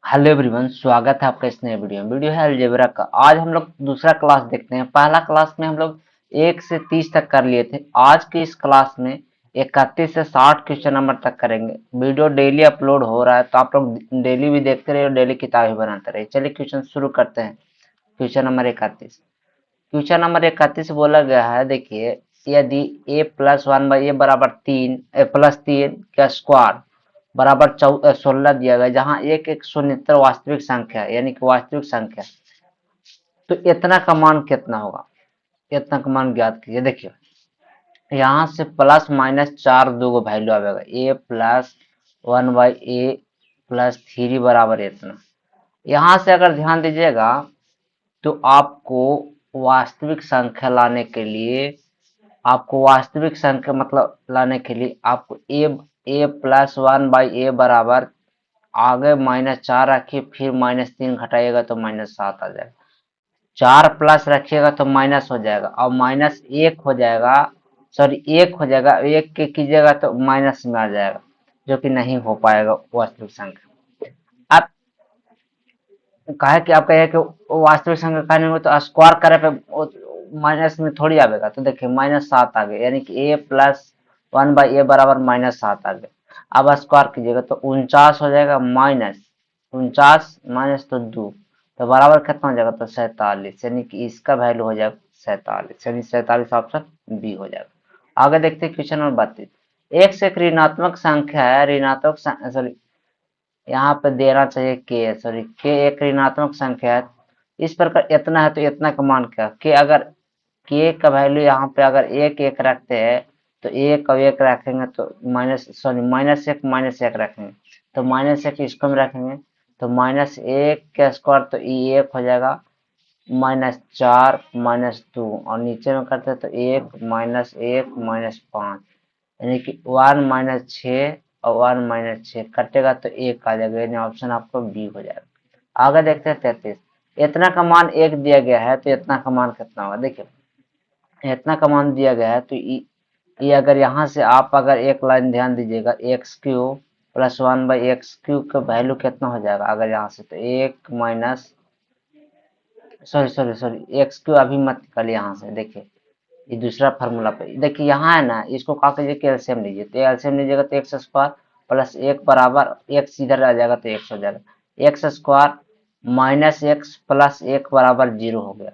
Hello everyone, स्वागत है आपका इस नए वीडियो है अलजेब्रा का। आज हम लोग दूसरा क्लास देखते हैं। पहला क्लास में हम लोग 1 से 30 तक कर लिए थे। आज की इस क्लास में 31 से 60 क्वेश्चन नंबर तक करेंगे। वीडियो डेली अपलोड हो रहा है, तो आप लोग डेली भी देखते रहिए और डेली किताब भी बनाते रहिए। चलिए क्वेश्चन शुरू करते हैं। Question number 31। क्वेश्चन नंबर 31 बोला गया है, देखिए, यदि a प्लस वन बाई ए बराबर 3 का स्क्वायर बराबर 16 दिया गया, जहां एक शून्यतर वास्तविक संख्या है, यानी कि वास्तविक संख्या, तो इतना का मान कितना होगा? इतना का मान ज्ञात कीजिए। देखिए, यहाँ से प्लस माइनस चार दो गो वैल्यू आएगा। A plus one by A plus three बराबर इतना। यहाँ से अगर ध्यान दीजिएगा तो आपको वास्तविक संख्या लाने के लिए, आपको वास्तविक संख्या मतलब लाने के लिए आपको ए प्लस वन बाई ए बराबर आगे माइनस चार रखिए, फिर माइनस तीन घटाइएगा तो माइनस सात आ जाएगा। चार प्लस रखिएगा तो माइनस हो जाएगा, और माइनस एक हो जाएगा, सॉरी एक हो जाएगा, एक के कीजिएगा तो माइनस में आ जाएगा, जो कि नहीं हो पाएगा वास्तविक संख्या। अब कहे कि आप कहे कि वास्तविक संख्या का नहीं हो तो स्क्वायर करे पे माइनस में थोड़ी आएगा। तो देखिए माइनस सात आ गए, यानी कि ए प्लस वन बाई ए बराबर माइनस सात आ गए। अब स्क्वायर कीजिएगा तो 49 हो जाएगा, माइनस 49 माइनस तो दो, तो बराबर कितना हो जाएगा? तो 47, यानी कि इसका वैल्यू हो जाएगा 47, यानी 47 ऑप्शन बी हो जाएगा। आगे देखते हैं क्वेश्चन नंबर 32। एक से एक ऋणात्मक संख्या है, ऋणात्मक सॉरी यहाँ पे देना चाहिए के, सॉरी के एक ऋणात्मक संख्या है। इस प्रकार इतना है तो इतना का मान क्या? के अगर के का वैल्यू यहाँ पे अगर एक एक रखते हैं तो एक और एक रखेंगे तो माइनस एक रखेंगे, तो माइनस एक इसको में रखेंगे तो माइनस एक का स्क्वायर तो ये एक हो जाएगा, माइनस चार माइनस दो, और नीचे में करते हैं तो एक माइनस पाँच, यानी कि वन माइनस छ और वन माइनस छ कटेगा तो एक आ जाएगा, यानी ऑप्शन आपको बी हो जाएगा। आगे देखते हैं 33। इतना का मान एक दिया गया है तो इतना का मान कितना होगा? देखिए, इतना का मान दिया गया है तो ये अगर यहाँ से आप अगर एक लाइन ध्यान दीजिएगा, x cube plus one by x cube का वैल्यू कितना हो जाएगा अगर यहाँ से? तो एक माइनस सॉरी एक्स क्यूब अभी मत निकालिए यहाँ से। देखिए, ये दूसरा फार्मूला पे देखिए, यहाँ है ना, इसको क्या कीजिए कि एलसीएम लीजिए, तो एलसीएम लीजिएगा तो एक्स स्क्वायर प्लस एक बराबर एक्स इधर आ जाएगा तो एक्स हो जाएगा, x square minus x plus एक बराबर जीरो हो गया।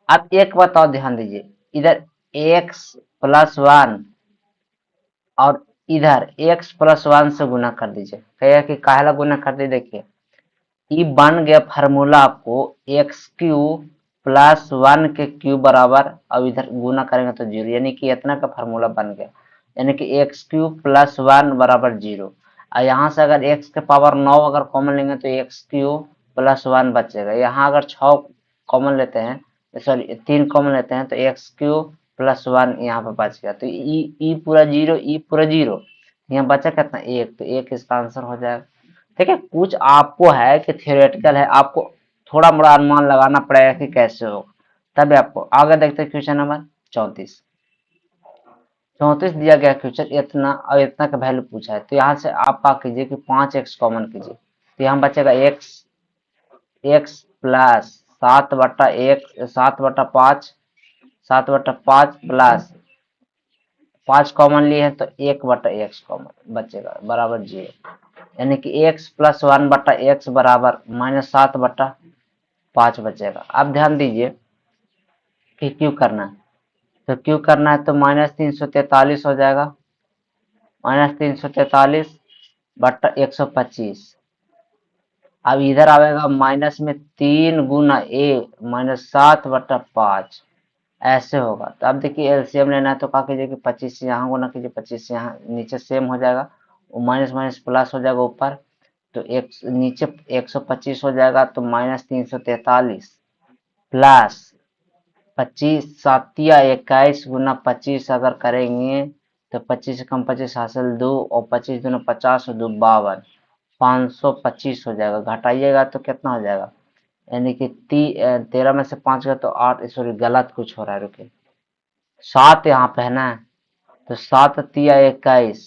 अब एक बात और ध्यान दीजिए, इधर एक्स प्लस वन और इधर एक्स प्लस वन से गुना कर दीजिए। कहिए कि काहेला गुना कर दीजिए? देखिए, ये बन गया फार्मूला आपको एक्स क्यूब प्लस वन के क्यूब बराबर, अब इधर गुना करेंगे तो जीरो, यानी कि इतना का फार्मूला बन गया, यानी कि एक्स क्यूब प्लस वन बराबर जीरो। और यहाँ से अगर एक्स के पावर 9 अगर कॉमन लेंगे तो एक्स क्यूब प्लस वन बचेगा। यहाँ अगर 6 कॉमन लेते हैं, सॉरी 3 कॉमन लेते हैं तो एक्स क्यूब प्लस वन यहाँ पे बच गया, तो ई पूरा जीरो, ई पूरा जीरो, यहाँ बचा कितना? एक, तो एक इसका आंसर हो जाएगा। ठीक है, कुछ आपको है कि थियोरेटिकल है, आपको थोड़ा मोड़ा अनुमान लगाना पड़ेगा कि कैसे होगा, तभी आपको। आगे देखते हैं क्वेश्चन नंबर 34। 34 दिया गया क्वेश्चन, इतना और इतना का वैल्यू पूछा है, तो यहाँ से आप क्या कीजिए कि 5x कॉमन कीजिए, तो यहाँ बचेगा एक्स एक्स प्लस सात बटा एक, सात बटा पाँच, सात बटा पाँच प्लस पाँच कॉमन लिए हैं तो एक बटा एक्स कॉमन बचेगा बराबर जीरो, यानी कि एक्स प्लस वन बटा एक्स बराबर माइनस सात बटा पाँच बचेगा। अब ध्यान दीजिए कि क्यों करना है, तो क्यों करना है तो माइनस 343 हो जाएगा, माइनस 343 बटा 125। अब इधर आएगा माइनस में तीन गुना ए माइनस सात बटा पाँच, ऐसे होगा। तो अब देखिए एलसीएम लेना है तो क्या कीजिए कि 25 से यहाँ गुना कीजिए, 25 से यहाँ, नीचे सेम हो जाएगा, माइनस माइनस प्लस हो जाएगा ऊपर, तो एक नीचे 125 हो जाएगा, तो माइनस 343 प्लस 25 सातिया 21 गुना 25 अगर करेंगे तो 25 से कम 25 हासिल दो, और 25 दूना 50 और दो 52, 525 हो जाएगा। घटाइएगा तो कितना हो जाएगा, यानी कि 13 में से 5 गया तो 8, सॉरी गलत कुछ हो रहा है, रुके, सात यहाँ पे है ना, तो सात तिया 21,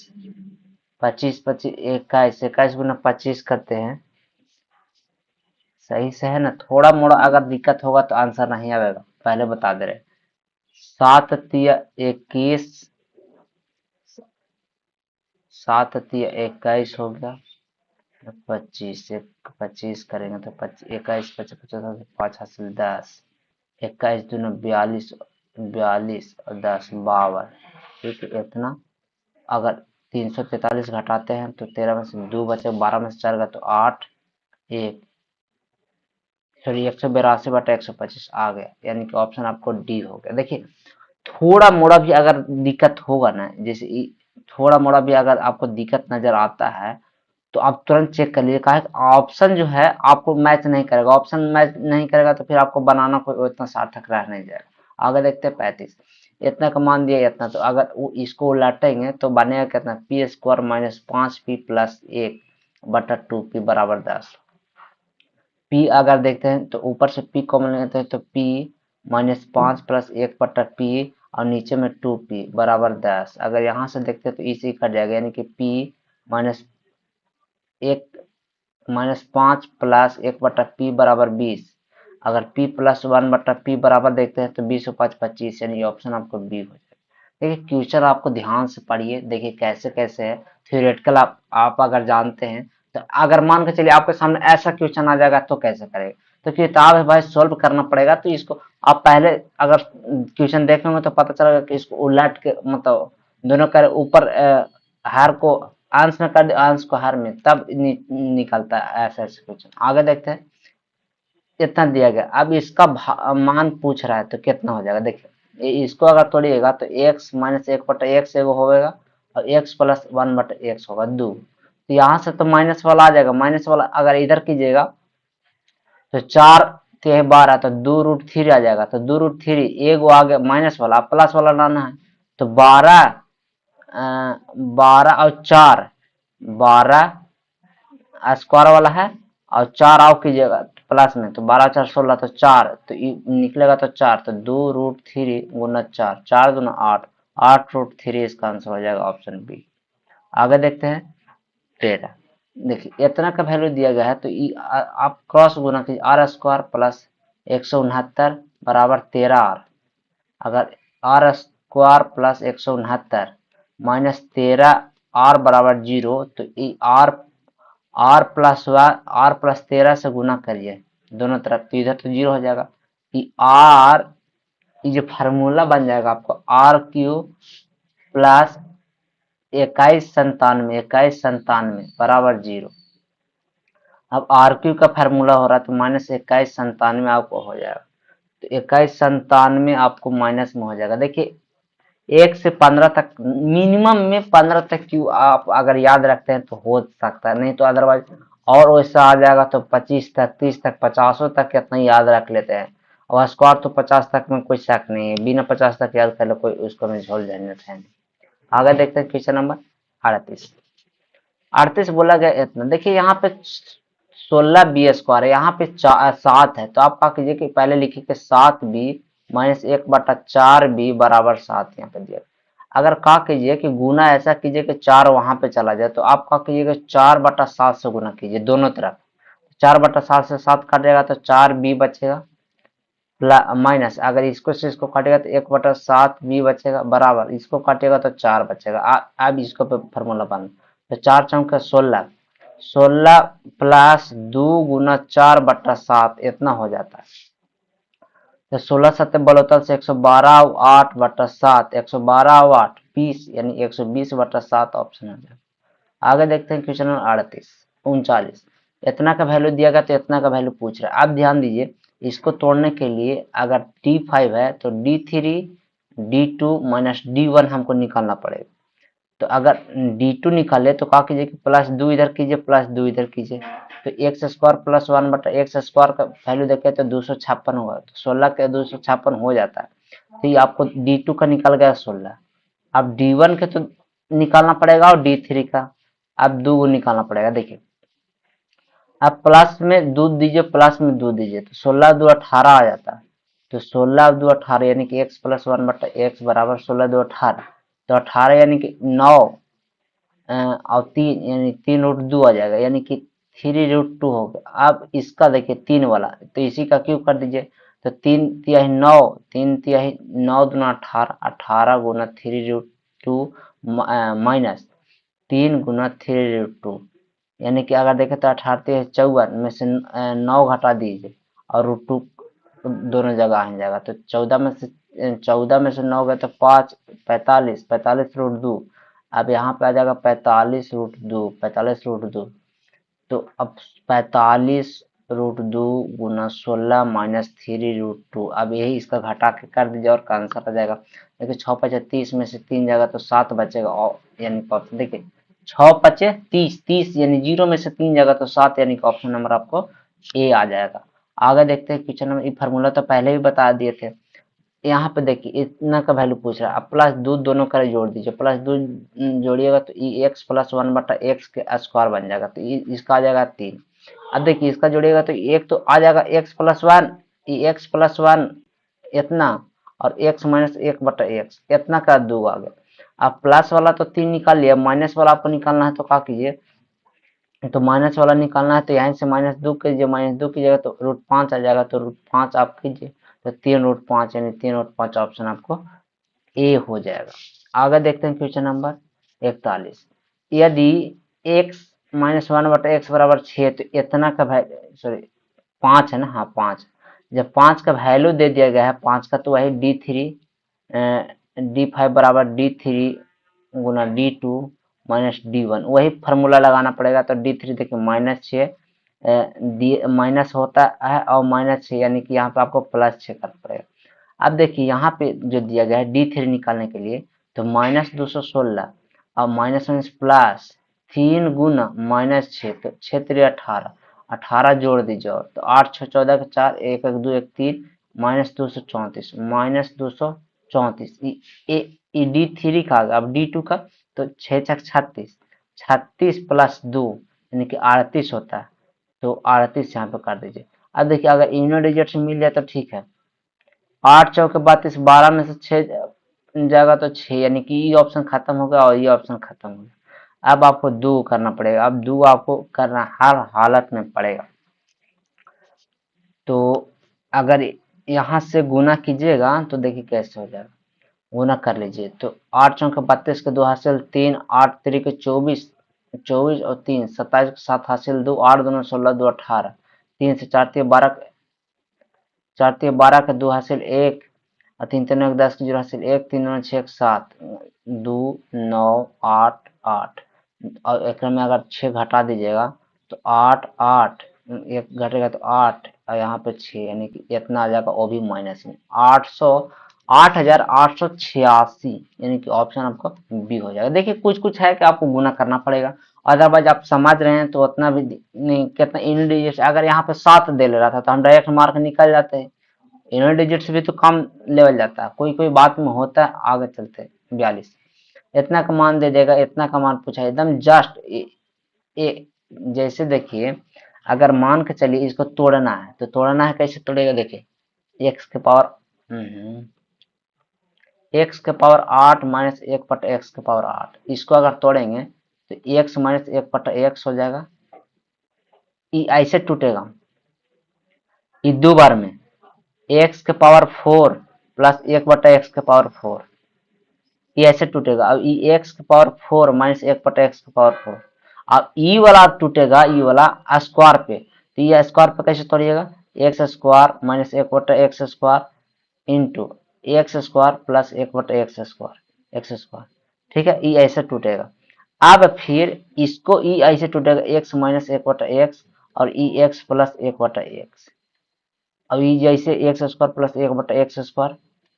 25 25 21, 21 गुना 25 करते हैं सही से है ना। थोड़ा मोड़ा अगर दिक्कत होगा तो आंसर नहीं आएगा, पहले बता दे रहे। 7×3 = 21, 7×3 = 21 हो गया। 25 से 25 करेंगे तो 21 25 50 5 हासिल 10, 21×2 = 42, 42 और 10 = 52। ठीक है, इतना। अगर 343 घटाते हैं तो 13 में से 2 बचे, 12 में से 4 गया तो 8, 1, फिर 182/125 आ गया, यानी कि ऑप्शन आपको डी हो गया। देखिए थोड़ा मोड़ा भी अगर दिक्कत होगा ना, जैसे थोड़ा मोड़ा भी अगर आपको दिक्कत नजर आता है तो आप तुरंत चेक कर लीजिए, कहा ऑप्शन जो है आपको मैच नहीं करेगा। ऑप्शन मैच नहीं करेगा तो फिर आपको बनाना कोई उतना सार्थक रह नहीं जाएगा। आगे देखते हैं 35, इतना का मान दिया इतना, तो अगर वो इसको उलटेंगे तो बनेगा कितना, p² - 5p + 1/2p = 10। p अगर देखते हैं तो ऊपर से p कॉमन लेते हैं तो p - 5 + 1/p और नीचे में 2p = 10। अगर यहाँ से देखते हैं तो इसी कट जाएगा, यानी कि p - 5 + 1/p = 20। अगर p + 1/p बराबर देखते हैं तो 20 × 5 = 25, यानी ऑप्शन आपको बी हो जाएगा। देखिए क्वेश्चन आपको ध्यान से पढ़िए, देखिए कैसे कैसे है। थ्योरेटिकल आप अगर जानते हैं तो अगर मान के चलिए आपके सामने ऐसा क्वेश्चन आ जाएगा तो कैसे करेगा। तो किताब है भाई, सोल्व करना पड़ेगा। तो इसको आप पहले अगर क्वेश्चन देखेंगे तो पता चलेगा कि इसको उलट के मतलब दोनों कर ऊपर हर को अंश में कर दे, अंश को हर में, तब निकलता है ऐसा ऐसा क्वेश्चन। आगे देखते हैं, इतना दिया गया, अब इसका मान पूछ रहा है तो कितना हो जाएगा। देखिए इसको अगर तोड़िएगा तो x - 1/x एगो होगा और x + 1/x होगा 2। तो यहाँ से तो माइनस वाला आ जाएगा, माइनस वाला अगर इधर कीजिएगा तो 4 के 12 तो 2√3 आ जाएगा। तो 2√3 एगो आ गया माइनस वाला, प्लस वाला लाना है तो 12 12 और 4, 12 स्क्वायर वाला है और 4 आओ कीजिएगा प्लस में, तो 12 4 16 तो 4, तो निकलेगा तो 4, तो 2√3 × 4, 4 दूना 8, 8√3 इसका आंसर हो जाएगा ऑप्शन बी। आगे देखते हैं 13। देखिए इतना का वैल्यू दिया गया है तो आप क्रॉस गुना कीजिए, r² + 169 = 13r। अगर r² + 169 - 13r = 0, तो r+13 से गुना करिए दोनों तरफ, तो इधर तो 0 हो जाएगा। ये फार्मूला बन जाएगा आपको r³ + 2197 = 0। अब r³ का फार्मूला हो रहा है तो -2197 आपको हो जाएगा, तो 2197 आपको माइनस में हो जाएगा। देखिए 1 से 15 तक, मिनिमम में 15 तक क्यों आप अगर याद रखते हैं तो हो सकता है, नहीं तो अदरवाइज और वैसा आ जाएगा तो 25 तक 30 तक 50 तक कितना याद रख लेते हैं। और स्क्वायर तो 50 तक में कोई शक नहीं है, बिना 50 तक याद कर लो कोई उसको में झोल झंझट है नहीं। आगे देखते हैं क्वेश्चन नंबर 38। 38 बोला गया इतना, देखिए यहाँ पे 16b² है, यहाँ पे 7 है, तो आप क्या कीजिए कि पहले लिखिए कि 7b - 1/4b = 7 यहाँ पे दिया। अगर क्या कीजिए कि गुना ऐसा कीजिए कि 4 वहां पे चला जाए, तो आप क्या कीजिएगा 4/7 से गुना कीजिए दोनों तरफ। 4/7 से 7 काट जाएगा तो 4b बचेगा, माइनस अगर इसको से इसको काटेगा तो 1/7b बचेगा, बराबर इसको काटेगा तो 4 बचेगा। अब इसको पे फॉर्मूला बन, तो 4 चौके 16, 16 + 2 × 4/7 इतना हो जाता है। तो 16 7 72 से 112 और 8/7, 112 और 8 20, यानी 120/7 ऑप्शन हो जाएगा। आगे देखते हैं क्वेश्चन नंबर 39। इतना का वैल्यू दिया गया तो इतना का वैल्यू पूछ रहा है। आप ध्यान दीजिए, इसको तोड़ने के लिए अगर D5 है तो D3 D2 - D1 हमको निकालना पड़ेगा। तो अगर D2 निकाले तो क्या कीजिए कि +2 इधर कीजिए, +2 इधर कीजिए, तो x² + 1/x² का वैल्यू देखें तो 256 होगा, तो 16 के 256 हो जाता है। तो ये आपको D2 का निकल गया 16। अब D1 के तो निकालना पड़ेगा और D3 का अब 2 निकालना पड़ेगा। देखिए अब प्लस में 2 दीजिए, प्लस में 2 दीजिए, तो 16 2 18 आ जाता है। तो 16 2 18 यानी कि x + 1/x = 16 2 18, तो 18 यानी कि 9 और 3 यानी 3√2 आ जाएगा, यानी कि 3√2 हो गया। अब इसका देखिए 3 वाला, तो इसी का क्यूब कर दीजिए। तो 3 तिहाई 9, 3 तिहाई 9 दूना 18, 18 गुना 3√2 माइनस 3 गुना 3√2, यानी कि अगर देखें तो 18 54 में से 9 घटा दीजिए और √2 दोनों जगह आ जाएगा। तो 14 में से 9 गए तो 5, 45, 45√2। अब यहाँ पे आ जाएगा 45√2, 45√2। तो अब 45√2 गुना 16 माइनस 3√2। अब यही इसका घटा के कर दीजिए और का आंसर आ जाएगा। देखिए 6×5 = 30 में से 3 जाएगा तो 7 बचेगा, और यानी ऑप्शन देखिए 6×5 = 30, 30 यानी 0 में से 3 जाएगा तो 7, यानी कि ऑप्शन नंबर आपको ए आ जाएगा। आगे देखते हैं क्वेश्चन नंबर। ये फार्मूला तो पहले भी बता दिए थे। यहाँ पे देखिए इतना का वैल्यू पूछ रहा है। अब प्लस दो दोनों का जोड़ दीजिए, प्लस दो जोड़िएगा तो x + 1/x के स्क्वायर बन जाएगा। तो इसका आ जाएगा 3। अब देखिए इसका जोड़िएगा तो एक तो आ जाएगा x + 1, x + 1 इतना, और x - 1/x इतना का 2 आ गया। अब प्लस वाला तो 3 निकाल लिया, माइनस वाला आपको निकालना है तो क्या कीजिए, तो माइनस वाला निकालना है तो यहाँ से -2 कीजिए, -2 कीजिएगा तो √5 आ जाएगा। तो √5 आप कीजिए तो 3√5 यानी 3/5 ऑप्शन आपको ए हो जाएगा। आगे देखते हैं क्वेश्चन नंबर 41। यदि x - 1/x बराबर 6, तो इतना का सॉरी 5 है ना, हाँ 5। जब 5 का वैल्यू दे दिया गया है 5 का, तो वही D5 बराबर D3 गुना D2 माइनस D1, वही फार्मूला लगाना पड़ेगा। तो D3 देखिए -6 माइनस होता है और -6 यानी कि यहाँ पे आपको +6 करना पड़ेगा। अब देखिए यहाँ पे जो दिया गया है D3 निकालने के लिए, तो -216 और माइनस प्लस 3 गुना -6, तो 6×3 = 18, 18 जोड़ दीजिए और तो 8 6 14 के 4, 1 1 2 1 3, -234, -234 D3 का। अब D2 का तो 6 6 36, 36 + 2 यानी कि 38 होता है। तो 38 यहाँ पे कर दीजिए। अब देखिए अगर इनो डिजिट से मिल जाए तो ठीक है। 8 चौके 32, 12 में से 6 जाएगा तो 6, यानी कि ये ऑप्शन खत्म हो गया और ये ऑप्शन खत्म हो गया। अब आपको 2 करना पड़ेगा। अब 2 आपको करना हर हालत में पड़ेगा। तो अगर यहाँ से गुना कीजिएगा तो देखिए कैसे हो जाएगा, गुना कर लीजिए। तो 8 चौके 32 के 2 हासिल 3, 8 3 के 24, 24 और 3 27 के 7 हासिल 2, 8 2 16 2 18, 3 से 4 3 12, 4 3 12 के 2 हासिल 1 और 3 3 1 10 के 0 हासिल 1, 3 9 6 7 2 9 8 8, और एक में अगर 6 घटा दीजिएगा तो 8 8, एक घटेगा तो 8 और यहाँ पे 6, यानी कि इतना आ जाएगा, वो भी माइनस में 8886, यानी कि ऑप्शन आपका बी हो जाएगा। देखिए कुछ कुछ है कि आपको गुना करना पड़ेगा, अदरवाइज आप समझ रहे हैं तो उतना भी नहीं। कितना इन डिजिट, अगर यहाँ पे 7 दे ले रहा था तो हम डायरेक्ट मार्क निकल जाते हैं। इन डिजिट से भी तो कम लेवल जाता है, कोई कोई बात में होता है। आगे चलते 42, इतना का मान दे देगा, इतना का मान पूछा एकदम जस्ट जैसे देखिए अगर मान के चलिए इसको तोड़ना है तो तोड़ना है, कैसे तोड़ेगा देखिए x के पावर x के पावर 8 माइनस 1/x के पावर 8, इसको अगर तोड़ेंगे तो x माइनस 1/x हो जाएगा। ये ऐसे टूटेगा, ये 2 बार में x के पावर 4 प्लस 1/x के पावर 4, ये ऐसे टूटेगा। अब ये x के पावर 4 माइनस 1/x के पावर 4, अब ई वाला टूटेगा, ई वाला स्क्वायर पे। तो ये स्क्वायर पे कैसे तोड़िएगा, x square minus 1/x square into x square plus 1/x square, x square. ठीक है, ई ऐसे टूटेगा। अब फिर इसको ई ऐसे टूटेगा, x माइनस 1/x और ई एक्स प्लस 1/x। अब ई जैसे x square plus 1/x square,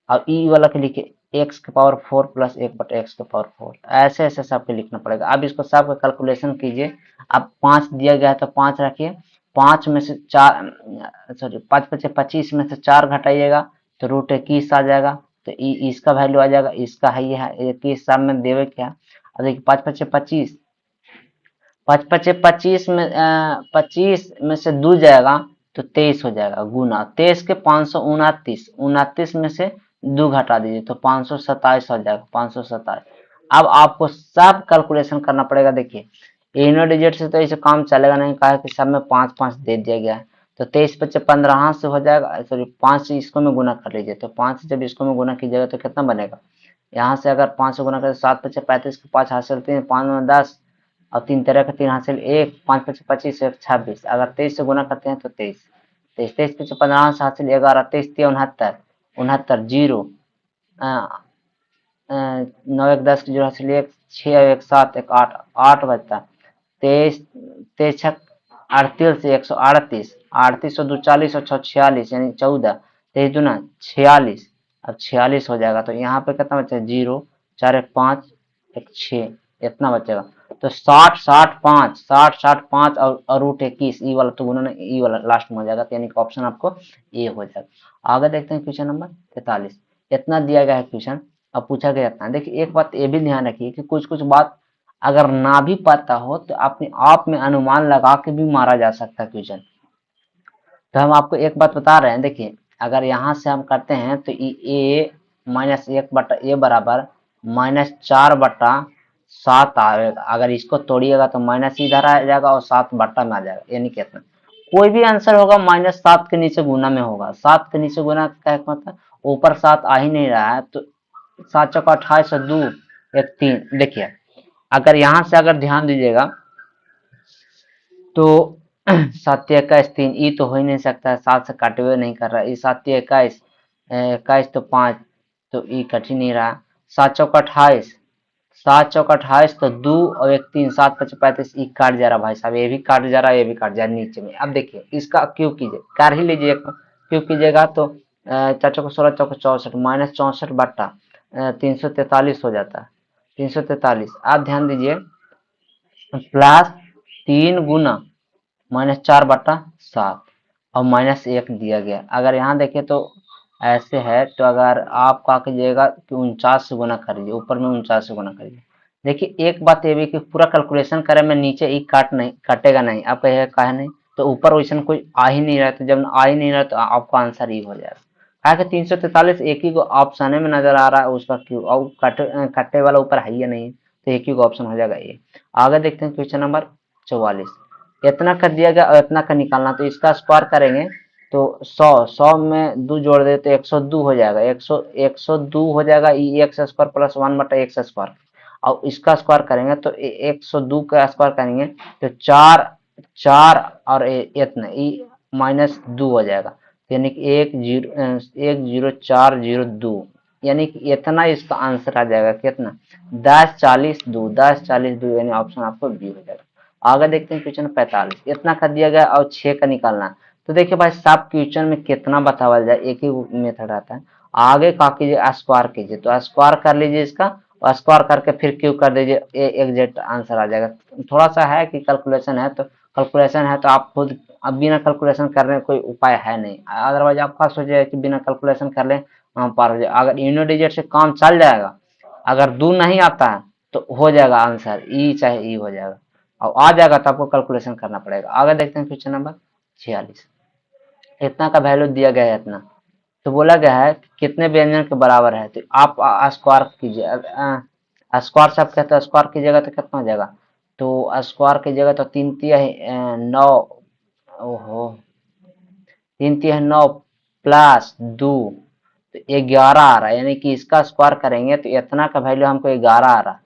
अब ई वाला के लिखे x के पावर 4 प्लस 1/x के पावर 4, ऐसे ऐसे सबके लिखना पड़ेगा। अब इसको सबका कैलकुलेशन कीजिए। अब 5 दिया गया है तो 5 रखिए, 5 में से 4 सॉरी 5 5 25 में से 4 घटाइएगा तो √21 आ जाएगा। तो इसका वैल्यू आ जाएगा, इसका है ये 21 सब में देवे क्या। अब देखिए 5 5 25, 5 5 25 में 25 में से 2 जाएगा तो 23 हो जाएगा गुना 23 के 529, 29 में से 2 घटा दीजिए तो 527 हो जाएगा, 527। अब आपको सब कैलकुलेशन करना पड़ेगा। देखिए इनो डिजिट से तो इसे काम चलेगा नहीं, कहा कि सब में 5 5 दे दिया गया है। तो 23 बच्चे 15 से हो जाएगा, सॉरी 5 से इसको में गुना कर लीजिए, तो 5 से जब इसको में गुना कीजिएगा तो कितना बनेगा, यहाँ से अगर 5 से गुना करें 7 बच्चे 35 को 5 हासिल 3, 5 में 10 और 3 तरह का 3 हासिल 1, 5 बच्चे 25 1 26, अगर 23 से गुना करते हैं तो 23, 23 बच्चे 15 से हासिल 11, 23 3 69, 69 जीरो, 9 1 10 की जीरो हासिल 1, 6 1 7 1 8, 8 बचता, 23 23 छक 38 से 138, 38 और 2 40 और 6 46 यानी 14, 23 दूना 46, अब 46 हो जाएगा, तो यहाँ पे कितना बचेगा, 0 4 1 5 1 6, इतना बचेगा। तो 60 60 5 60 60 5 और रूट 21, ई वाला तो उन्होंने ई वाला लास्ट में हो जाएगा, तो यानी कि ऑप्शन आपको ए हो जाएगा। आगे देखते हैं क्वेश्चन नंबर 43, इतना दिया गया है क्वेश्चन, अब पूछा गया इतना। देखिए एक बात ये भी ध्यान रखिए कि कुछ कुछ बात अगर ना भी पता हो तो अपने आप में अनुमान लगा के भी मारा जा सकता है क्वेश्चन। तो हम आपको एक बात बता रहे हैं, देखिए अगर यहाँ से हम करते हैं तो ए माइनस 1/a बराबर -4/7 आएगा, अगर इसको तोड़िएगा तो माइनस इधर आ जाएगा और 7 बट्टा में आ जाएगा, यानी कितना कोई भी आंसर होगा -7 के नीचे गुना में होगा, 7 के नीचे गुना का मतलब ऊपर 7 आ ही नहीं रहा है, तो 7 चौका 28 और 2 1 3, देखिए अगर यहाँ से अगर ध्यान दीजिएगा तो 7 21 3, ई तो हो ही नहीं सकता है, 7 से काटे हुए नहीं कर रहा है, 7 21 21 तो 5, तो ई कट ही नहीं रहा, 7 चौका 28, 7 चौका 28 तो 2 और 1 3, 7 5 35, ई काट जा रहा भाई साहब, ये भी काट जा रहा है, ये भी काट जा रहा है नीचे में। अब देखिए इसका क्यों कीजिए, कर ही लीजिए, क्यों कीजिएगा तो 4 चौका 16 चौका 64 -64/343 हो जाता है, 343। आप ध्यान दीजिए प्लस 3 गुना -4/7 और -1 दिया गया। अगर यहाँ देखें तो ऐसे है, तो अगर आप क्या कीजिएगा कि 49 से गुना करिए, ऊपर में 49 से गुना करिए। देखिए एक बात ये भी कि पूरा कैलकुलेशन करें में नीचे ई काटेगा नहीं, आप कहिएगा काहे नहीं, तो ऊपर वैसे कोई आ ही नहीं रहा, तो जब आ ही नहीं रहा तो आपका आंसर ई हो जाएगा। कहा कि 343 एक ही को ऑप्शन में नजर आ रहा है, उसका क्यों, और कटे वाला ऊपर है ही नहीं, तो एक ही को ऑप्शन हो जाएगा ए। आगे देखते हैं क्वेश्चन नंबर 44, इतना का दिया गया और इतना का निकालना, तो इसका स्क्वायर करेंगे तो 100 में 2 जोड़ दे तो 102 हो जाएगा, 102 हो जाएगा, एक्स स्क्वायर प्लस 1/x², और इसका स्क्वायर करेंगे तो 102 का स्क्वायर करेंगे तो 4 4 और इतना -2 हो जाएगा, यानी कि 10402, यानी कि इतना इसका आंसर आ जाएगा कितना, 10 40 2, 10 40 2, यानी ऑप्शन आपको बी हो जाएगा। आगे देखते हैं क्वेश्चन 45, इतना कर दिया गया और 6 का निकालना। तो देखिए भाई सब क्वेश्चन में कितना बताया जाए, एक ही मेथड आता है। आगे क्या कीजिए, स्क्वायर कीजिए, तो स्क्वायर कर लीजिए इसका, और स्क्वायर करके फिर क्यू कर दीजिए, एग्जैक्ट आंसर आ जाएगा। थोड़ा सा है कि कैलकुलेशन है, तो कैलकुलेशन है तो आप खुद, अब बिना कैलकुलेशन करने कोई उपाय है नहीं, अदरवाइज आप क्या सोचिए कि बिना कैलकुलेशन कर लें पार हो जाए। अगर यूनिट डिजिट से काम चल जाएगा, अगर 2 नहीं आता है तो हो जाएगा आंसर ई, चाहे ई हो जाएगा, और आ जाएगा तो आपको कैलकुलेशन करना पड़ेगा। आगे देखते हैं क्वेश्चन नंबर 46, इतना का वैल्यू दिया गया है इतना, तो बोला गया है कि कितने व्यंजन के बराबर है, तो आप स्क्वायर कीजिए, स्क्वायर से आप कहते हैं स्क्वायर कीजिएगा तो कितना हो जाएगा, तो स्क्वायर कीजिएगा तो 3 तिया 9, ओहो 3 तिया 9 प्लस 2 तो 11 आ रहा है, यानी कि इसका स्क्वायर करेंगे तो इतना का वैल्यू हमको 11 आ रहा है,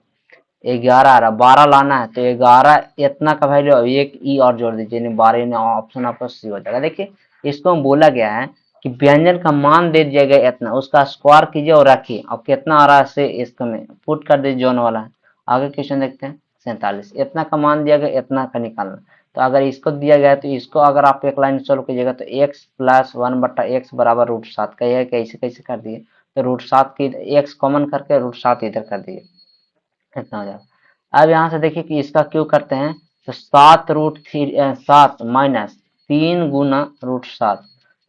11 आ रहा, 12 लाना है तो 11 इतना का वैल्यू, एक ई और जोड़ दीजिए, यानी 12, ने ऑप्शन आपका सी हो जाएगा। देखिए इसको बोला गया है कि व्यंजन का मान दे दिया गया इतना, उसका स्क्वायर कीजिए और रखिए, और कितना आ रहा है से इसको में पुट कर दीजिए जोन वाला है। आगे क्वेश्चन देखते हैं 47, इतना का मान दिया गया, इतना का निकालना। तो अगर इसको दिया गया है तो इसको अगर आप एक लाइन सोल्व कीजिएगा तो x प्लस 1/x बराबर √7, कहिए कैसे कैसे कर दिए, तो √7 की x कॉमन करके √7 इधर कर दिए, इतना हो जाएगा। अब यहाँ से देखिए कि इसका क्यों करते हैं, तो 7 माइनस 3 गुना √7,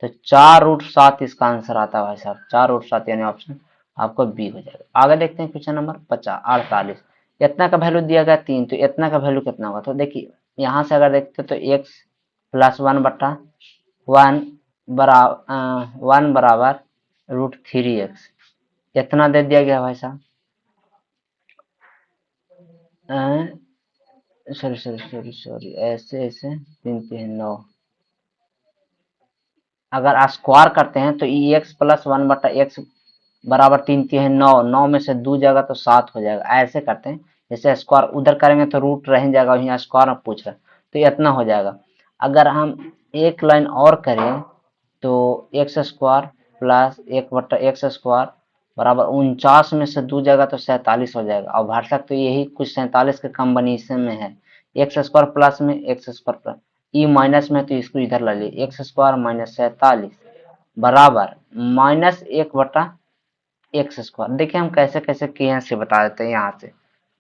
तो 4 √7 इसका आंसर आता है भाई साहब, 4 √7, यानी ऑप्शन आपको बी हो जाएगा। आगे देखते हैं क्वेश्चन नंबर 48, इतना का वैल्यू दिया गया 3, तो इतना का वैल्यू कितना होगा, तो देखिए यहाँ से अगर देखते तो x प्लस 1/1 बराबर 1 बराबर √3x, इतना दे दिया गया भाई साहब, सॉरी सॉरी सॉरी सॉरी, ऐसे ऐसे 3 3 9, अगर स्क्वायर करते हैं तो ई एक्स प्लस 1/x बराबर 3 3 9, 9 में से 2 जाएगा तो 7 हो जाएगा। ऐसे करते हैं, जैसे स्क्वायर उधर करेंगे तो रूट रह जाएगा, यहाँ स्क्वायर में पूछ रहा है तो इतना हो जाएगा। अगर हम एक लाइन और करें तो एक्स स्क्वायर प्लस 1/x² बराबर 49 में से 2 जाएगा तो 47 हो जाएगा। और भाषक तो यही कुछ 47 के कॉम्बिनेशन में है, एक्स स्क्वायर प्लस में x square plus E minus में तो इसको इधर ला लिए, एक्स स्क्वायर माइनस 47 बराबर -1/x²। देखिए हम कैसे कैसे किए हैं से बता देते हैं।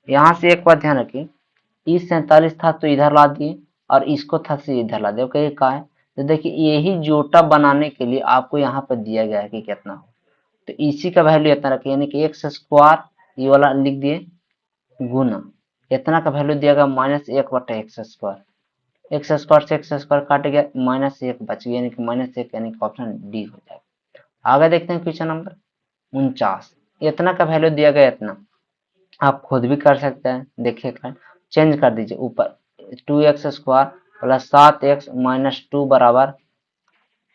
यहाँ से एक बात ध्यान रखिए, ई 47 था तो इधर ला दिए और इसको था से इधर ला दिए। ओके, का है तो देखिए यही जोटा बनाने के लिए आपको यहाँ पर दिया गया है कि कितना हो, तो इसी का वैल्यू इतना रखिए, यानी कि एक्स स्क्वायर ये वाला लिख दिए गुना इतना का वैल्यू दिया गया -1/x²। एक्स स्क्वायर से एक्स स्क्वायर काट गया, -1 बच गया, यानी कि -1, यानी कि ऑप्शन डी हो जाएगा। आगे देखते हैं क्वेश्चन नंबर 49। इतना का वैल्यू दिया गया इतना, आप खुद भी कर सकते हैं। देखिए चेंज कर दीजिए, ऊपर 2x² प्लस 7x माइनस 2 बराबर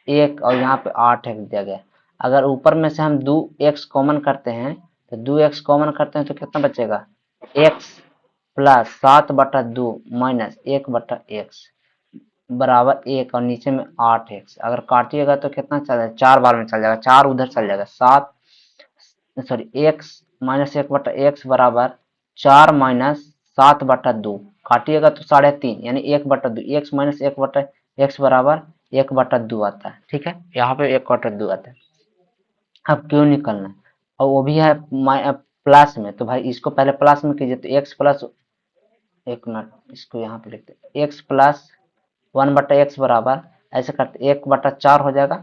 1 और यहाँ पे 8x दिया गया। अगर ऊपर में से हम 2x कॉमन करते हैं तो 2x कॉमन करते हैं तो कितना बचेगा, x प्लस 7/2 माइनस 1/x बराबर 1 और नीचे में 8x। अगर काटिएगा तो कितना चल जाएगा, 4 बार में चल जाएगा, 4 उधर चल जाएगा, 7 सॉरी x माइनस 1/x बराबर 4 माइनस 7/2, काटिएगा तो 3.5 यानी 1/2, x माइनस 1/x बराबर 1/2 आता है। ठीक है, यहाँ पे 1/2 आता है। अब क्यों निकलना है, और वो भी है प्लस में, तो भाई इसको पहले प्लस में कीजिए, तो x प्लस, एक मिनट इसको यहाँ पे लिखते हैं, x प्लस 1/x बराबर ऐसे करते 1/4 हो जाएगा,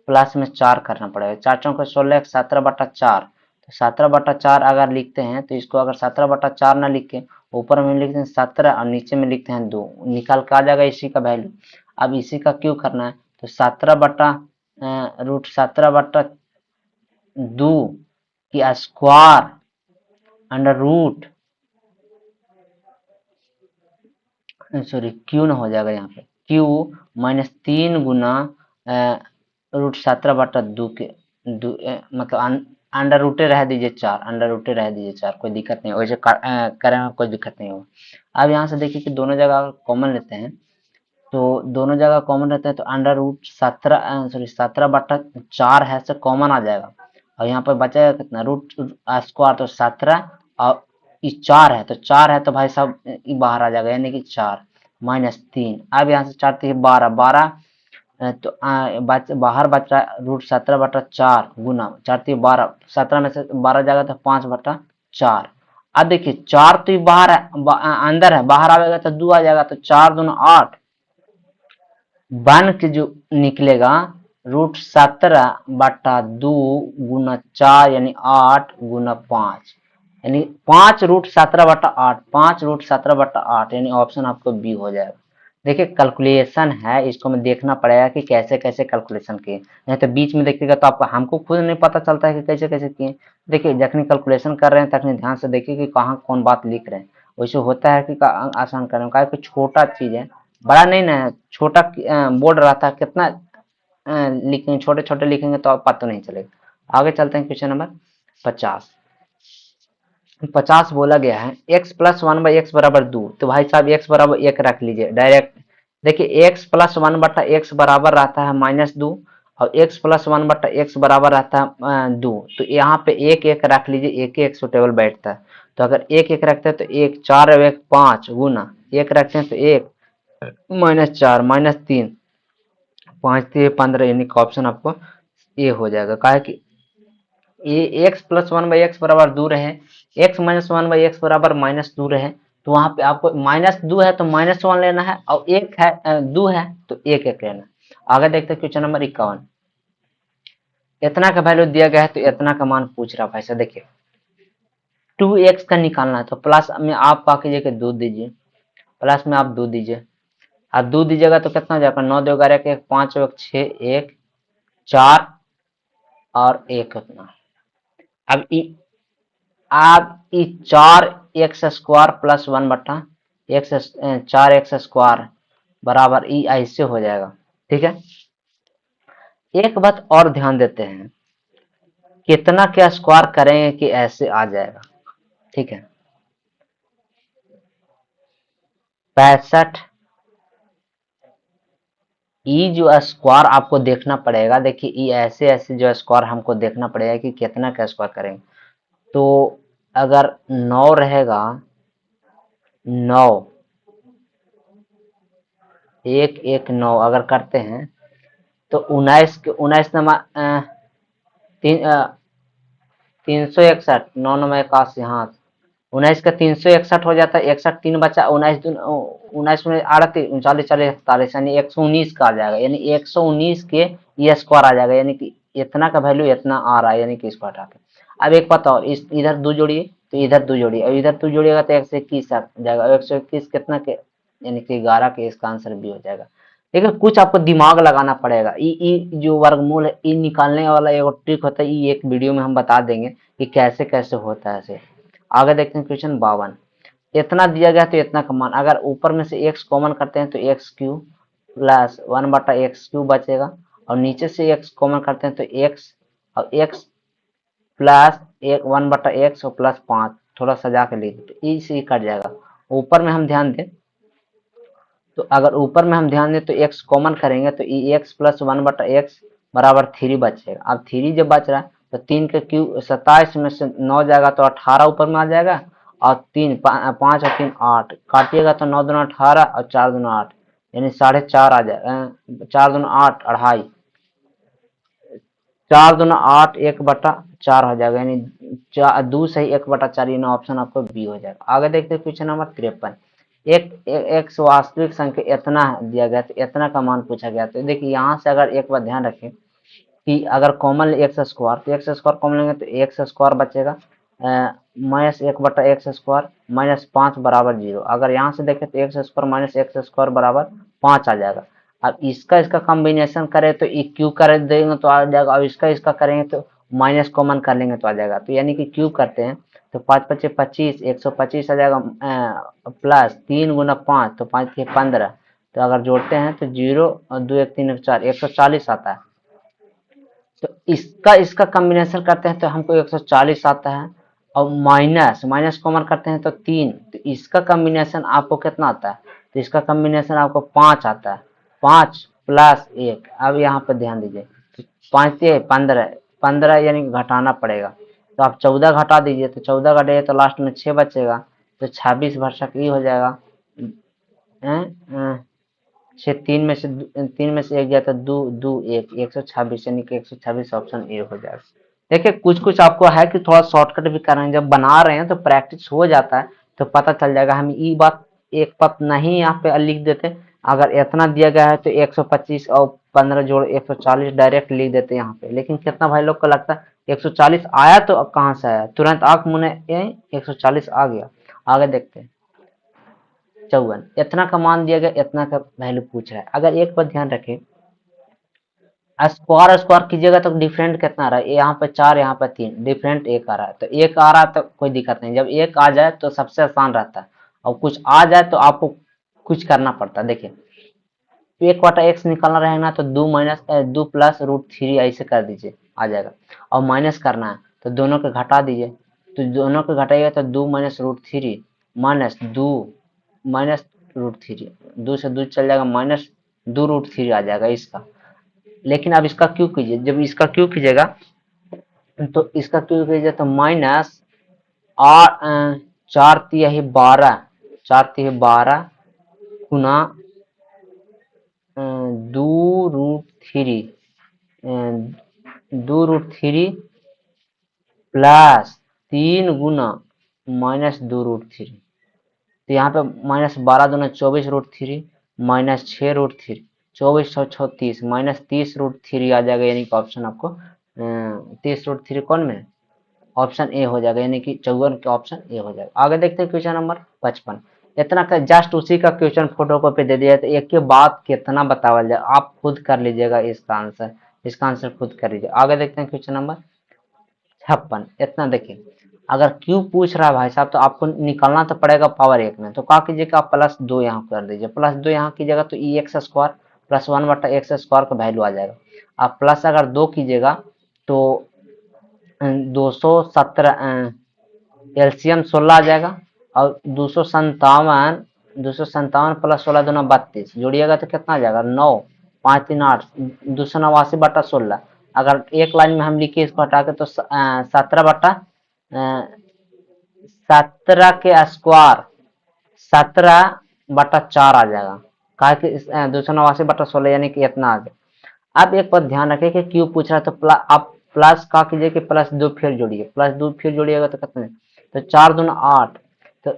प्लस में 4 करना पड़ेगा, 4 चौके 16, 17/4, तो 17/4 अगर लिखते हैं तो इसको अगर 17/4 ना लिख के ऊपर में लिखते हैं 17 और नीचे में लिखते हैं 2, निकाल के आ जाएगा इसी का वैल्यू। अब इसी का क्यों करना है, तो 17/√17/2 की स्क्वायर अंडर रूट, सॉरी क्यू ना हो जाएगा यहाँ पे, क्यू -3 गुना √17/2 के मतलब अंडर रूटे रह दीजिए 4, अंडर रूटे रह दीजिए 4, कोई दिक्कत नहीं, वैसे करें में कोई दिक्कत नहीं होगा। अब यहाँ से देखिए कि दोनों जगह कॉमन लेते हैं, तो दोनों जगह कॉमन रहते हैं तो अंडर रूट 17 है से कॉमन आ जाएगा, और यहाँ पर बचेगा कितना, रूट स्क्वायर तो 17 और 4 है तो 4 है तो भाई साहब बाहर आ जाएगा, यानी कि 4 -3। अब यहाँ से 4 3 12 12, तो बाहर बच रहा है √17/4 गुना 4 3 12, 17 में से 12 जाएगा तो 5/4। अब देखिए 4 तो बाहर है, अंदर है, बाहर आएगा तो 2 आ जाएगा, तो 4 दूना 8 बन के जो निकलेगा √17/2 गुना 4 यानी 8 गुना 5, यानी 5√17/8, 5√17/8, यानी ऑप्शन आपको बी हो जाएगा। देखिए कैलकुलेशन है, इसको हमें देखना पड़ेगा कि कैसे कैसे कैलकुलेशन किए, नहीं तो बीच में देखिएगा तो आपको हमको खुद नहीं पता चलता है कि कैसे कैसे किए। देखिए जखनी कैलकुलेशन कर रहे हैं तखनी ध्यान से देखिए कि कहाँ कौन बात लिख रहे हैं, वैसे होता है कि आसान कर रहे हैं, छोटा चीज है, बड़ा नहीं ना, छोटा बोर्ड रहता है, कितना लिखेंगे, छोटे छोटे लिखेंगे तो आप पता नहीं चलेगा। आगे चलते हैं क्वेश्चन नंबर 50। 50 बोला गया है x प्लस 1/x बराबर 2, तो भाई साहब x बराबर 1 रख लीजिए डायरेक्ट। देखिए x प्लस 1/x बराबर रहता है -2 और x प्लस 1/x बराबर रहता है 2, तो यहाँ पे 1 1 रख लीजिए, एक एक सुटेबल बैठता है। तो अगर 1 1 रखते हैं तो 1 4 और 1 5 गुना 1 रखते हैं तो 1 -4 -3 5 3 15, यानी कि ऑप्शन आपको ए हो जाएगा। कहा है कि ये एक्स प्लस 1/x बराबर 2 रहे, x माइनस 1/x बराबर -2 रहे, तो वहां पे आपको -2 है तो -1 लेना है, और 1 है 2 है तो 1 1 लेना है। आगे देखते हैं क्वेश्चन नंबर 51। इतना का वैल्यू दिया गया है तो इतना का मान पूछ रहा है भाई साहब। देखिए 2x का निकालना है तो प्लस में आप का कीजिए कि 2 दीजिए, प्लस में आप 2 दीजिए, आप 2 दीजिएगा तो कितना हो जाएगा, 9 2 11 1 5 1 6 1 4 और 1 उतना। अब आप 4 x² प्लस 1/, चार एक्स स्क्वायर बराबर ई ऐसे हो जाएगा। ठीक है, एक बात और ध्यान देते हैं, कितना क्या स्क्वायर करेंगे कि ऐसे आ जाएगा। ठीक है, 65 ई जो स्क्वायर आपको देखना पड़ेगा। देखिए ई ऐसे ऐसे जो स्क्वायर हमको देखना पड़ेगा कि कितना का स्क्वायर करेंगे। तो अगर 9 रहेगा, 9 एक एक 9 अगर करते हैं तो 19 के 19 नंबर 361, 9 9 81, हाँ 19 का 361 हो जाता है। 61 तीन बचा, 19 19 में 38 39 40 41 यानी 119 का आ जाएगा। यानी 119 के ये स्क्वायर आ जाएगा, यानी कि इतना का वैल्यू इतना आ रहा है, यानी कि इसको हटा के। अब एक बात और, इस इधर दो जोड़िए तो इधर दो जोड़िए, और इधर दो जोड़िएगा तो 121 आ जाएगा। 121 कितना के, यानी कि 11 के, इसका आंसर भी हो जाएगा। लेकिन कुछ आपको दिमाग लगाना पड़ेगा। ई जो वर्गमूल है, ई निकालने वाला एक ट्रिक होता है, ई एक वीडियो में हम बता देंगे कि कैसे कैसे होता है ऐसे। आगे देखते हैं क्वेश्चन 52। इतना दिया गया तो इतना का मान, अगर ऊपर में से एक्स कॉमन करते हैं तो एक्स क्यू प्लस 1/x³ बचेगा, और नीचे से एक्स कॉमन करते हैं तो एक्स, और एक्स प्लस 1/x और प्लस 5, थोड़ा सजा के लिख दो, ई से कट जाएगा। ऊपर में हम ध्यान दें तो अगर ऊपर में हम ध्यान दें तो एक्स कॉमन करेंगे तो ई एक्स प्लस 1/x बराबर 3 बचेगा। अब 3 जब बच रहा है तो 3 के क्यूब 27 में से 9 जाएगा तो 18 ऊपर में आ जाएगा, और 5 और 3 8 काटिएगा तो 9 दूना 18 और 4 दूना 8, यानी 4.5 आ जाएगा। 4 दूना 8 अढ़ाई, 4 दूना 8 1/4 हो जाएगा, यानी 2 सही 1/4, यानी ऑप्शन आपको बी हो जाएगा। आगे देखते हैं क्वेश्चन नंबर 53। एक वास्तविक संख्या इतना दिया गया तो इतना का मान पूछा गया। तो देखिए यहाँ से अगर एक बार ध्यान रखें कि अगर कॉमन एक्स स्क्वायर, तो एक्स स्क्वायर कॉमन लेंगे तो एक्स स्क्वायर बचेगा माइनस 1/x² माइनस 5 बराबर 0। अगर यहाँ से देखें तो x square minus x square बराबर 5 आ जाएगा। अब इसका कॉम्बिनेशन करें तो ई क्यू कर देंगे तो आ जाएगा, और इसका करेंगे तो माइनस कॉमन कर लेंगे तो आ जाएगा। तो यानी कि क्यूब करते हैं तो 5 पच्चे 25, 125 आ जाएगा, प्लस 3 गुना 5 तो 5 के 15, तो अगर जोड़ते हैं तो 0 और 2 1 3 4 140 आता है। तो इसका कॉम्बिनेशन करते हैं तो हमको 140 आता है, और माइनस माइनस कॉमन करते हैं तो 3, तो इसका कॉम्बिनेशन आपको कितना आता है, तो इसका कॉम्बिनेशन आपको 5 आता है। 5 प्लस 1, अब यहाँ पर ध्यान दीजिए, 5 से 15, 15 यानी घटाना पड़ेगा, तो आप 14 घटा दीजिए, तो 14 घटाइए तो लास्ट में 6 बचेगा, तो 26 भरसक ये हो जाएगा। 3 में से एक गया तो 2 2 1 126, यानी कि 126 ऑप्शन ए हो जाएगा। देखिए कुछ कुछ आपको है कि थोड़ा शॉर्टकट भी कर रहे हैं, जब बना रहे हैं तो प्रैक्टिस हो जाता है तो पता चल जाएगा। हम ये बात एक बात नहीं यहाँ पे लिख देते, अगर इतना दिया गया है तो 125 और 15 जोड़ 140 डायरेक्ट लिख देते यहाँ पे। लेकिन कितना भाई लोग को लगता है 140 आया तो कहाँ से आया, तुरंत आंख मुने 140 आ गया। आगे देखते हैं 54। इतना का मान दिया गया, इतना का वैल्यू पूछ रहा है। अगर एक बात ध्यान रखें, स्क्वायर स्क्वायर कीजिएगा तो डिफरेंट कितना आ रहा है, यहाँ पे 4 यहाँ पे 3, डिफरेंट 1 आ रहा है। तो 1 आ रहा है तो कोई दिक्कत नहीं, जब 1 आ जाए तो सबसे आसान रहता है, और कुछ आ जाए तो आपको कुछ करना पड़ता है। देखिए 1/x निकालना रहेगा तो 2 प्लस √3 ऐसे कर दीजिए आ जाएगा, और माइनस करना है तो दोनों को घटा दीजिए, तो दोनों को घटाइएगा तो 2 माइनस √3 माइनस 2 माइनस √3, 2 से 2 चल जाएगा, माइनस 2√3 आ जाएगा इसका। लेकिन अब इसका क्यों कीजिए, जब इसका क्यों कीजिएगा तो इसका क्यों कीजिए तो माइनस 4 तिहाई 12, 4 तिहाई 12 गुना 2√3, 2√3 प्लस 3 गुना माइनस 2√3, तो यहाँ पे माइनस 12 दूना 24√3 माइनस 6√3, 24 माइनस 30√3 आ जाएगा, यानी कि ऑप्शन आपको 30√3 कौन में, ऑप्शन ए हो जाएगा, यानी कि 54 का ऑप्शन ए हो जाएगा। आगे देखते हैं क्वेश्चन नंबर 55। इतना का जस्ट उसी का क्वेश्चन फोटो कॉपी दे दिया, तो एक के बाद कितना बतावल जाए, आप खुद कर लीजिएगा इसका आंसर खुद कर लीजिए। आगे देखते हैं क्वेश्चन नंबर 56। इतना देखिए, अगर क्यू पूछ रहा है भाई साहब तो आपको निकालना तो पड़ेगा पावर 1 में। तो क्या कीजिए कि आप +2 यहाँ कर दीजिए, +2 यहाँ कीजिएगा तो ई एक्स स्क्वायर प्लस 1/x² का वैल्यू आ जाएगा। आप प्लस अगर 2 कीजिएगा तो 217 एलसीएम 16 आ जाएगा, और 257 प्लस 16 दूना 32 जोड़िएगा तो कितना आ जाएगा 9, 5 3 8 289/16। अगर एक लाइन में हम लिखे इसको हटा के तो 17 के स्क्वायर 17/4 आ जाएगा। कहा कि 289/16 यानी कि इतना आ गया। अब एक बात ध्यान रखें कि क्यू पूछ रहा है तो आप प्लस का कीजिए कि +2 फिर जोड़िए, +2 फिर जोड़िएगा तो कितने, तो 4 दूना 8, तो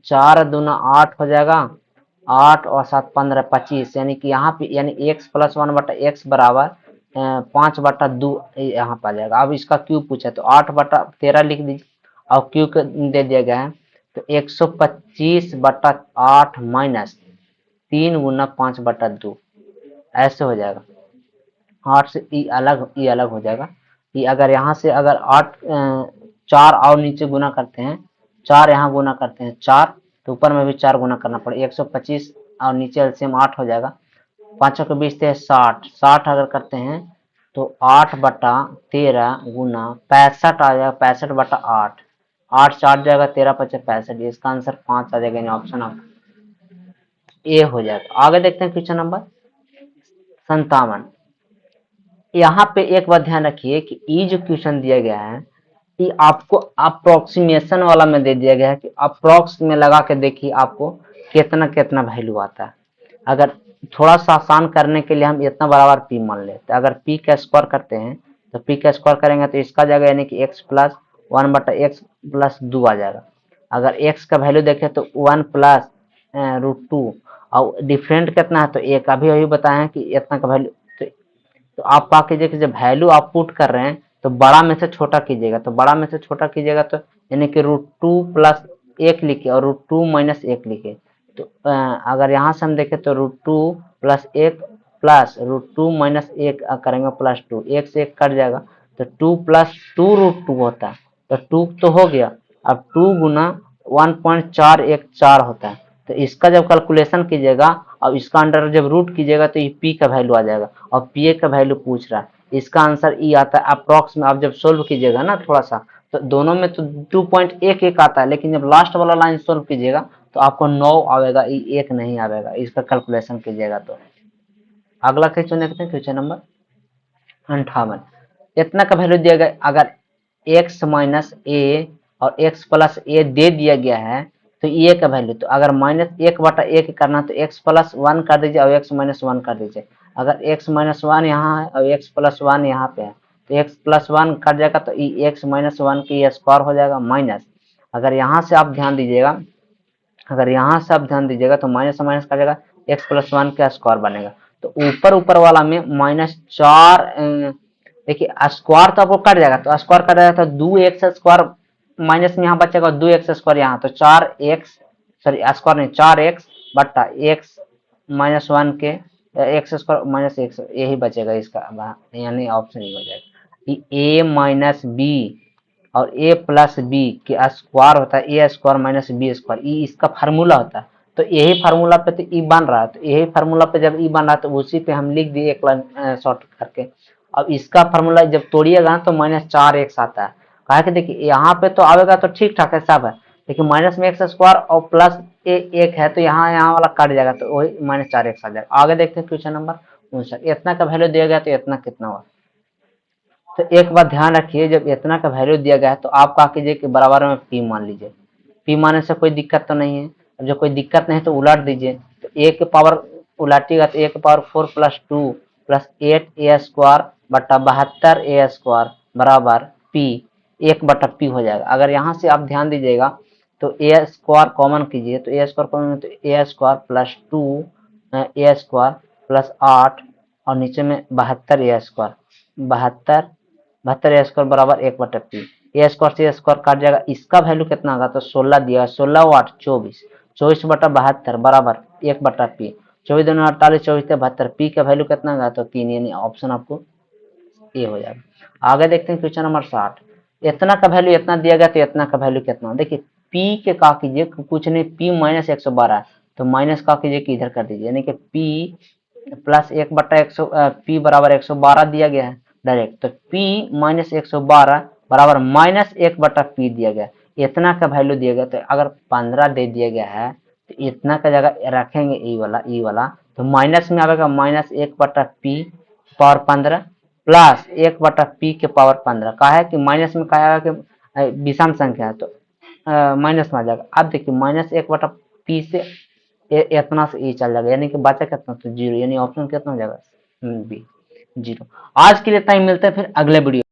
4 दूना 8 हो जाएगा, 8 और 7 15 25, यानी कि यहाँ पे यानी x + 1/x बराबर 5/2 यहाँ पे आ जाएगा। अब इसका क्यू पूछा तो 8/13 लिख दीजिए, और क्यू दे दिया गया है तो 125/8 माइनस 3 गुना 5/2 ऐसे हो जाएगा। 8 से ई अलग हो जाएगा। ई अगर यहाँ से अगर 8 4 और नीचे गुना करते हैं, 4 यहाँ गुना करते हैं 4, तो ऊपर में भी 4 गुना करना पड़ेगा, 125 और नीचे एलसीएम 8 हो जाएगा, 5 के 20 थे 60, 60 अगर करते हैं तो 8/13 गुना 65 आ जाएगा, 65/8, 8 4 जाएगा, 13 5 65, इसका आंसर 5 आ जाएगा, ऑप्शन आप ए हो जाएगा। आगे देखते हैं क्वेश्चन नंबर 57। यहाँ पे एक बात ध्यान रखिए कि ये जो क्वेश्चन दिया गया है ये आपको अप्रोक्सीमेशन वाला में दे दिया गया है कि अप्रोक्स में लगा के देखिए आपको कितना कितना वैल्यू आता है। अगर थोड़ा सा आसान करने के लिए हम इतना बराबर पी मान लेते हैं, अगर पी का स्क्वायर करते हैं तो पी का स्क्वायर करेंगे तो इसका जाएगा यानी कि x + 1/x+2 आ जाएगा। अगर x का वैल्यू देखें तो 1 + √2, और डिफरेंट कितना है तो एक अभी अभी बताए हैं कि इतना का वैल्यू। तो आप क्या कीजिए कि जब वैल्यू आप पुट कर रहे हैं तो बड़ा में से छोटा कीजिएगा, तो बड़ा में से छोटा कीजिएगा तो यानी कि √2 + 1 लिखे और √2 - 1 लिखे। तो अगर यहाँ से हम देखें तो √2 + 1 प्लस √2 - 1 करेंगे +2, 1 से 1 कट जाएगा तो 2 + 2 √2 होता है, तो 2 तो हो गया। अब 2 गुना 1.414 होता है, तो इसका जब कैलकुलेशन कीजिएगा और इसका अंडर जब रूट कीजिएगा तो ये पी का वैल्यू आ जाएगा, और पी का वैल्यू पूछ रहा है, इसका आंसर ई आता है अप्रॉक्स में। आप जब सोल्व कीजिएगा ना थोड़ा सा तो दोनों में तो 2.11 आता है, लेकिन जब लास्ट वाला लाइन सोल्व कीजिएगा तो आपको 9 आएगा, ई 1 नहीं आएगा, इसका कैलकुलेशन कीजिएगा। तो अगला क्वेश्चन देखते हैं, क्वेश्चन नंबर 58। इतना का वैल्यू दिया गया, अगर x - a और x + a दे दिया गया है तो ए का वैल्यू, तो अगर -1/1 करना तो x + 1 कर दीजिए और x - 1 कर दीजिए। अगर x - 1 यहाँ है और x + 1 यहाँ पे है तो x + 1 कट जाएगा तो x - 1 की स्क्वायर हो जाएगा माइनस। अगर यहाँ से आप ध्यान दीजिएगा, अगर यहाँ से आप ध्यान दीजिएगा तो माइनस माइनस का जाएगा, x + 1 का स्क्वायर बनेगा। तो ऊपर वाला में -4 देखिए स्क्वायर तो आपको कट जाएगा, तो स्क्वायर कट जाएगा तो 2x² माइनस में यहाँ बचेगा 2x² यहाँ, तो 4x सॉरी स्क्वायर नहीं 4x/x - 1 के x² - x यही बचेगा इसका, यानी ऑप्शन ही हो जाएगा। a - b और a + b के स्क्वायर होता है a² - b², ई इसका फार्मूला होता है। तो यही फार्मूला पे तो ई बन रहा है, तो यही फार्मूला पे जब ई बन रहा है तो उसी पे हम लिख दिए एक लाइन शॉर्ट करके। अब इसका फार्मूला जब तोड़िएगा ना तो -4x आता है। कहा कि देखिए यहाँ पे तो आएगा तो ठीक ठाक है सब है, लेकिन माइनस में x² और प्लस एक है तो यहाँ वाला कट जाएगा, तो वही -4x आ जाएगा। आगे देखते हैं क्वेश्चन नंबर 59। इतना का वैल्यू दिया गया तो इतना कितना हुआ। तो एक बात ध्यान रखिए, जब इतना का वैल्यू दिया गया है तो आप क्या कीजिए कि बराबर में पी मान लीजिए। पी मानने से कोई दिक्कत तो नहीं है, अब जब कोई दिक्कत नहीं तो उलट दीजिए। तो ए के पावर उलटिएगा तो ए के पावर 4 + 2 + 8a² / 72a² बराबर पी 1/p हो जाएगा। अगर यहाँ से आप ध्यान दीजिएगा तो a² कॉमन कीजिए, तो a² कॉमन तो a² + 2 a² + 8 और नीचे में 72a², 72 बराबर 1/p। a² से a² काट जाएगा, इसका वैल्यू कितना होगा तो 16 दिया, 16 × 8 24, 24/72 बराबर 1/p। 24 दूनी 48, 24 से 72, पी का वैल्यू कितना होगा तो 3, यानी ऑप्शन आपको ए हो जाएगा। आगे देखते हैं क्वेश्चन नंबर 60। इतना का वैल्यू इतना दिया गया तो इतना का वैल्यू कितना, देखिए पी के का कीजिए कुछ नहीं, पी माइनस 112 तो माइनस का कीजिए कि इधर कर दीजिए, यानी कि पी प्लस 1/100, पी बराबर 112 दिया गया है डायरेक्ट, तो पी माइनस 112 बराबर माइनस 1/पी दिया गया, इतना का वैल्यू दिया गया। तो अगर 15 दे दिया गया है तो इतना का जगह रखेंगे ई वाला तो माइनस में आएगा माइनस 1/पी पावर 15 प्लस 1/पी के पावर 15, कहा है कि माइनस में कहा है कि विषम संख्या है तो माइनस में आ जाएगा। अब देखिए माइनस 1/पी से इतना से ई चल जाएगा, यानी कि बचा कितना तो जीरो, यानी ऑप्शन कितना हो जाएगा बी, जीरो। आज के लिए इतना ही, मिलते हैं फिर अगले वीडियो।